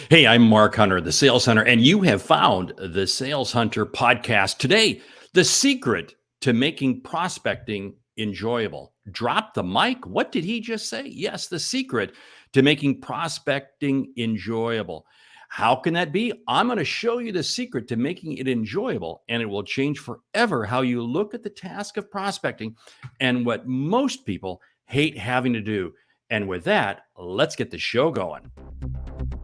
Hey, I'm Mark Hunter, the Sales Hunter, and you have found the Sales Hunter podcast. Today, the secret to making prospecting enjoyable. Drop the mic. What did he just say? Yes, the secret to making prospecting enjoyable. How can that be? I'm going to show you the secret to making it enjoyable, and it will change forever how you look at the task of prospecting and what most people hate having to do. And with that, let's get the show going.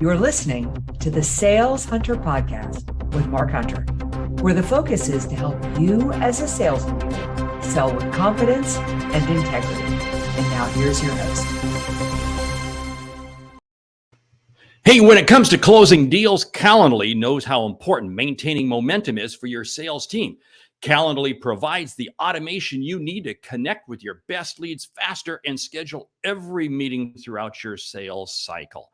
You're listening to the Sales Hunter Podcast with Mark Hunter, where the focus is to help you as a sales leader sell with confidence and integrity. And now here's your host. Hey, when it comes to closing deals, Calendly knows how important maintaining momentum is for your sales team. Calendly provides the automation you need to connect with your best leads faster and schedule every meeting throughout your sales cycle.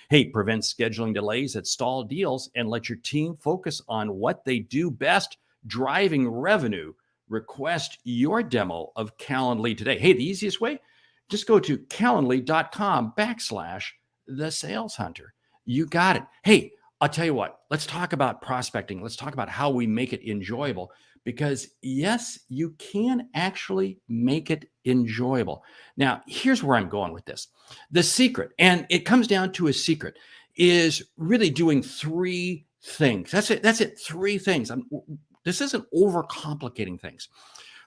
Hey, prevent scheduling delays that stall deals and let your team focus on what they do best, driving revenue. Request your demo of Calendly today. Hey, the easiest way? Just go to calendly.com/the sales hunter. You got it. Hey, I'll tell you what, let's talk about prospecting. Let's talk about how we make it enjoyable because yes, you can actually make it enjoyable. Now, here's where I'm going with this. The secret, and it comes down to a secret, is really doing three things. That's it. That's it. Three things. This isn't overcomplicating things.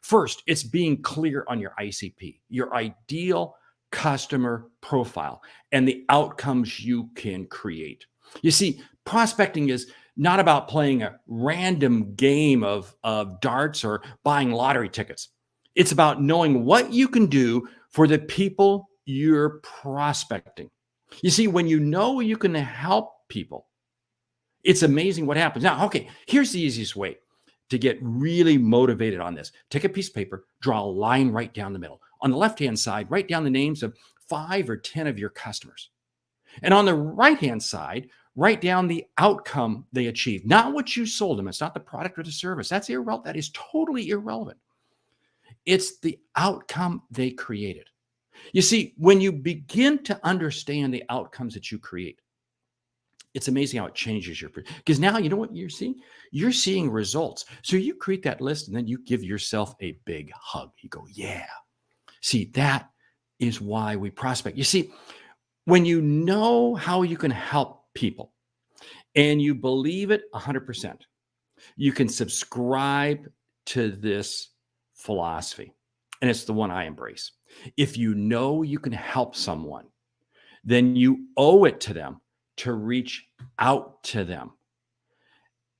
First, it's being clear on your ICP, your ideal customer profile, and the outcomes you can create. You see, prospecting is not about playing a random game of darts or buying lottery tickets. It's about knowing what you can do for the people you're prospecting. You see, when you know you can help people, it's amazing what happens. Now, okay, here's the easiest way to get really motivated on this. Take a piece of paper, draw a line right down the middle. On the left-hand side, write down the names of 5 or 10 of your customers. And on the right-hand side, write down the outcome they achieved, not what you sold them. It's not the product or the service. That's irrelevant. That is totally irrelevant. It's the outcome they created. You see, when you begin to understand the outcomes that you create, it's amazing how it changes because now you know what you're seeing? You're seeing results. So you create that list and then you give yourself a big hug. You go, yeah. See, that is why we prospect. You see, when you know how you can help people and you believe it 100%, you can subscribe to this philosophy. And it's the one I embrace. If you know you can help someone, then you owe it to them to reach out to them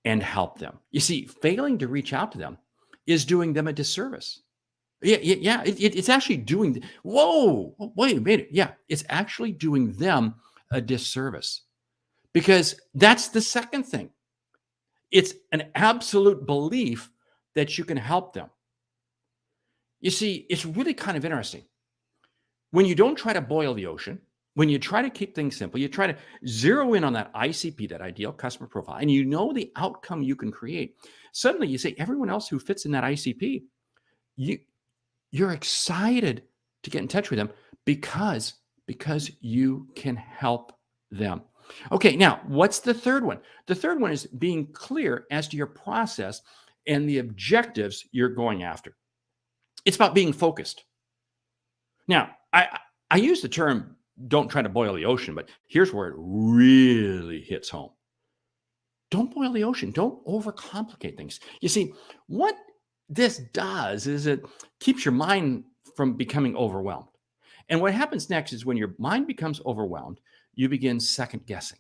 and help them. You see, failing to reach out to them is doing them a disservice. Yeah. It's actually doing, whoa, wait a minute. Yeah, it's actually doing them a disservice because that's the second thing. It's an absolute belief that you can help them. You see, it's really kind of interesting. When you don't try to boil the ocean, when you try to keep things simple, you try to zero in on that ICP, that ideal customer profile, and you know the outcome you can create. Suddenly you say, everyone else who fits in that ICP, you're excited to get in touch with them because you can help them. Okay, now what's the third one? The third one is being clear as to your process and the objectives you're going after. It's about being focused. Now, I use the term don't try to boil the ocean, but here's where it really hits home. Don't boil the ocean. Don't overcomplicate things. You see, what this does is it keeps your mind from becoming overwhelmed. And what happens next is when your mind becomes overwhelmed, you begin second guessing.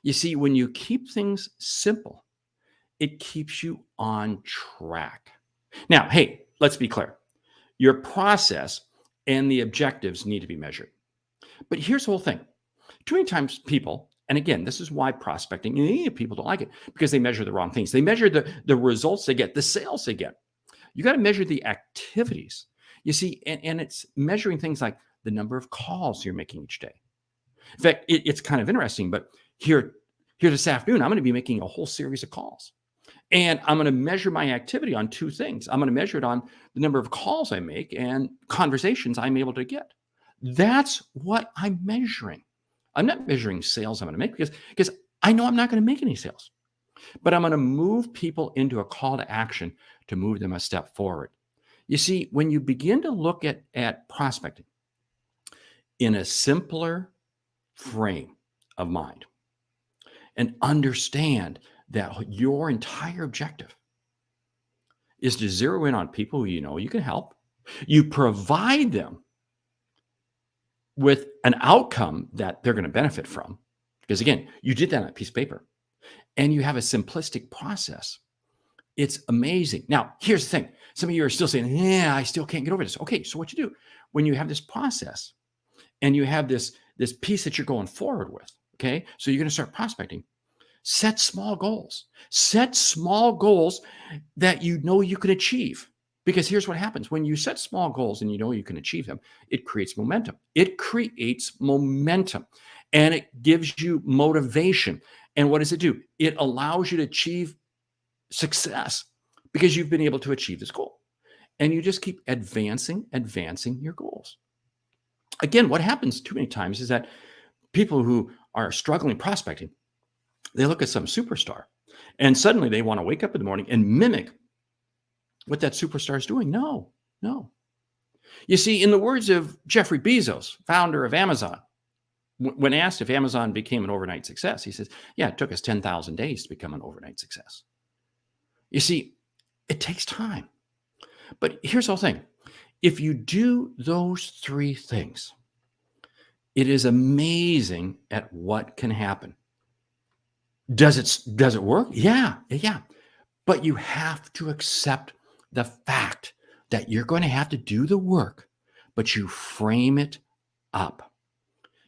You see, when you keep things simple, it keeps you on track. Now, hey, let's be clear. Your process and the objectives need to be measured. But here's the whole thing. Too many times people, and again, this is why prospecting, people don't like it because they measure the wrong things. They measure the results they get, the sales they get. You got to measure the activities. You see, and it's measuring things like the number of calls you're making each day. In fact, it's kind of interesting, but here this afternoon, I'm going to be making a whole series of calls. And I'm going to measure my activity on two things. I'm going to measure it on the number of calls I make and conversations I'm able to get. That's what I'm measuring. I'm not measuring sales I'm going to make because I know I'm not going to make any sales, but I'm going to move people into a call to action to move them a step forward. You see, when you begin to look at prospecting in a simpler frame of mind and understand that your entire objective is to zero in on people who you know you can help. You provide them with an outcome that they're going to benefit from. Because again, you did that on a piece of paper and you have a simplistic process. It's amazing. Now, here's the thing. Some of you are still saying, yeah, I still can't get over this. Okay, so what you do when you have this process and you have this piece that you're going forward with, okay? So you're going to start prospecting. Set small goals. Set small goals that you know you can achieve. Because here's what happens. When you set small goals and you know you can achieve them, it creates momentum. It creates momentum and it gives you motivation. And what does it do? It allows you to achieve success because you've been able to achieve this goal. And you just keep advancing your goals. Again, what happens too many times is that people who are struggling prospecting, they look at some superstar and suddenly they want to wake up in the morning and mimic what that superstar is doing. No. You see, in the words of Jeffrey Bezos, founder of Amazon, when asked if Amazon became an overnight success, he says, yeah, it took us 10,000 days to become an overnight success. You see, it takes time. But here's the whole thing. If you do those three things, it is amazing at what can happen. Does it work? Yeah. But you have to accept the fact that you're going to have to do the work, but you frame it up.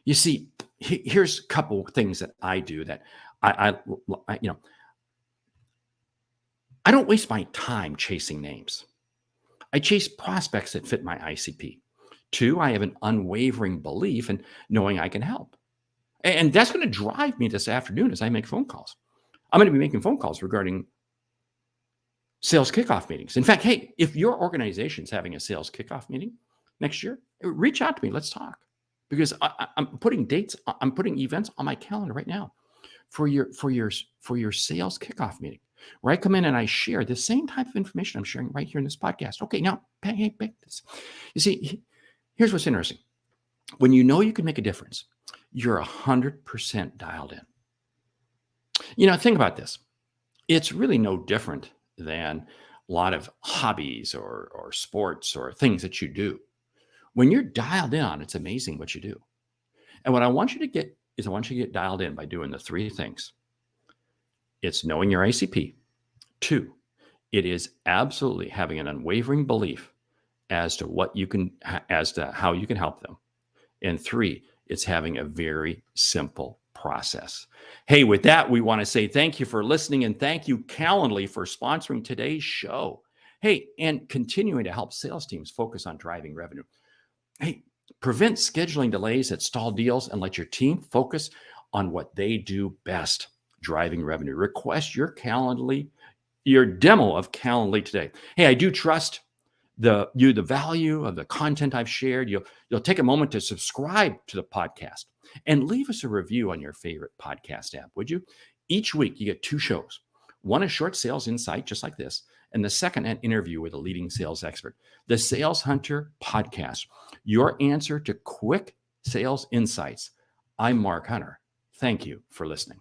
You see, here's a couple things that I do that I don't waste my time chasing names. I chase prospects that fit my ICP. 2, I have an unwavering belief in knowing I can help. And that's going to drive me this afternoon as I make phone calls. I'm going to be making phone calls regarding sales kickoff meetings. In fact, hey, if your organization's having a sales kickoff meeting next year, reach out to me. Let's talk. Because I'm putting events on my calendar right now for your sales kickoff meeting, where I come in and I share the same type of information I'm sharing right here in this podcast. Okay, now, hey, this. You see, here's what's interesting. When you know you can make a difference, you're 100% dialed in. Think about this. It's really no different than a lot of hobbies or sports or things that you do. When you're dialed in on, it's amazing what you do. And what I want you to get is I want you to get dialed in by doing the 3 things. It's knowing your ICP. 2, it is absolutely having an unwavering belief as to how you can help them. And 3, it's having a very simple process. Hey, with that, we want to say thank you for listening and thank you, Calendly, for sponsoring today's show. Hey, and continuing to help sales teams focus on driving revenue. Hey, prevent scheduling delays that stall deals and let your team focus on what they do best, driving revenue. Request your demo of Calendly today. Hey, I do trust the value of the content I've shared. You'll take a moment to subscribe to the podcast and leave us a review on your favorite podcast app, would you? Each week you get 2 shows. One, a short sales insight, just like this, and the second, an interview with a leading sales expert. The Sales Hunter Podcast, your answer to quick sales insights. I'm Mark Hunter. Thank you for listening.